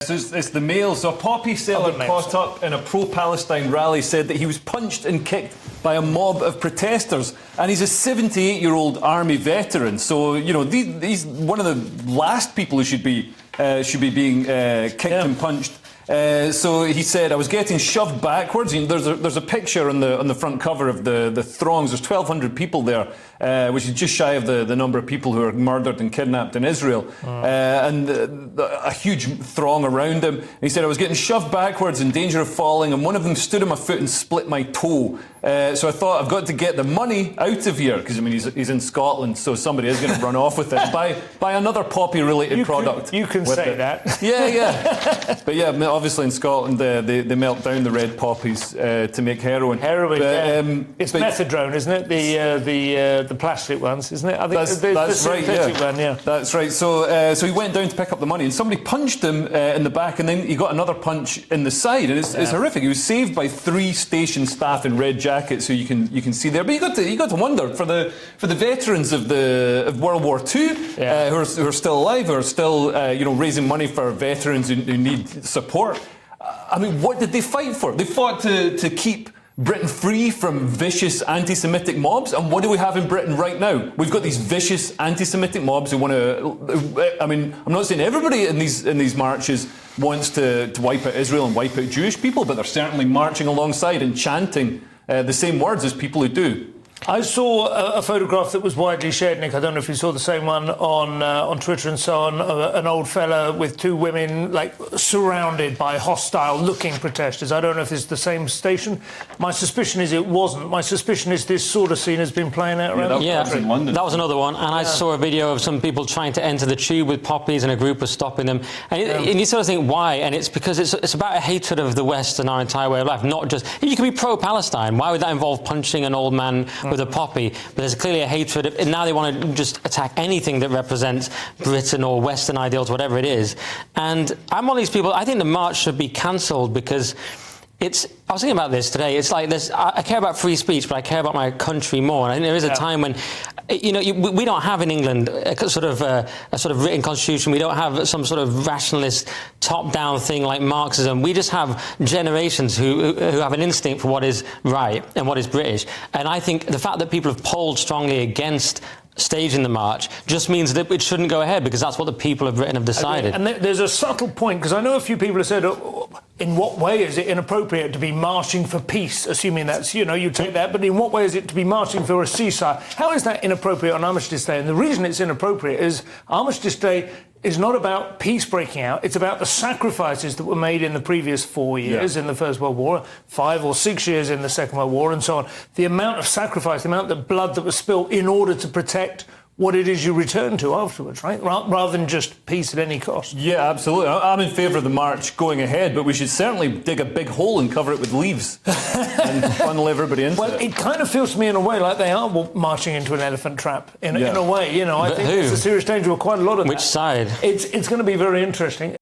So it's the Mail. So a poppy seller caught up in a pro-Palestine rally said that he was punched and kicked by a mob of protesters, and he's a 78-year-old army veteran. So he's one of the last people who should be being kicked and punched. So he said, I was getting shoved backwards. There's a picture on the front cover of the throngs. There's 1,200 people there, which is just shy of the number of people who are murdered and kidnapped in Israel. And a huge throng around him. And he said, I was getting shoved backwards in danger of falling, and one of them stood on my foot and split my toe. So I thought, I've got to get the money out of here, because he's in Scotland, so somebody is going to run off with it. Buy another poppy-related product. You can say that. Yeah. But yeah, obviously in Scotland they melt down the red poppies to make heroin. It's methadone, isn't it? The plastic ones, isn't it? I think that's right. Yeah, that's right. So he went down to pick up the money, and somebody punched him in the back, and then he got another punch in the side, and it's horrific. He was saved by 3 station staff in red jackets, who you can see there. But you got to wonder for the veterans of World War II who are still alive, who are still raising money for veterans who need support. I mean, what did they fight for? They fought to keep Britain free from vicious anti-Semitic mobs, and what do we have in Britain right now? We've got these vicious anti-Semitic mobs who want to. I mean, I'm not saying everybody in these marches wants to wipe out Israel and wipe out Jewish people, but they're certainly marching alongside and chanting the same words as people who do. I saw a photograph that was widely shared, Nick. I don't know if you saw the same one on Twitter and so on. An old fella with 2 women, surrounded by hostile-looking protesters. I don't know if it's the same station. My suspicion is it wasn't. My suspicion is this sort of scene has been playing out around the country. In London. That was another one. And I saw a video of some people trying to enter the tube with poppies, and a group was stopping them. And you sort of think, why? And it's because it's about a hatred of the West and our entire way of life. Not just if you can be pro-Palestine, why would that involve punching an old man with a poppy? But there's clearly a hatred, and now they want to just attack anything that represents Britain or Western ideals, whatever it is. And I'm one of these people. I think the march should be cancelled, because I was thinking about this today. It's like this. I care about free speech, but I care about my country more. And I think there is a time when, we don't have in England a sort of written constitution. We don't have some sort of rationalist top-down thing like Marxism. We just have generations who have an instinct for what is right and what is British. And I think the fact that people have polled strongly against staging the march just means that it shouldn't go ahead, because that's what the people of Britain have decided. And there's a subtle point, because I know a few people have said, in what way is it inappropriate to be marching for peace, assuming that's, you take that, but in what way is it to be marching for a ceasefire? How is that inappropriate on Armistice Day? And the reason it's inappropriate is Armistice Day is not about peace breaking out. It's about the sacrifices that were made in the previous 4 years in the First World War, 5 or 6 years in the Second World War, and so on. The amount of sacrifice, the amount of blood that was spilled in order to protect what it is you return to afterwards, right? Rather than just peace at any cost. Yeah, absolutely. I'm in favour of the march going ahead, but we should certainly dig a big hole and cover it with leaves and funnel everybody into it. Well, it kind of feels to me in a way like they are marching into an elephant trap. In a way, I think there's a serious danger of quite a lot of that. Which side? It's going to be very interesting.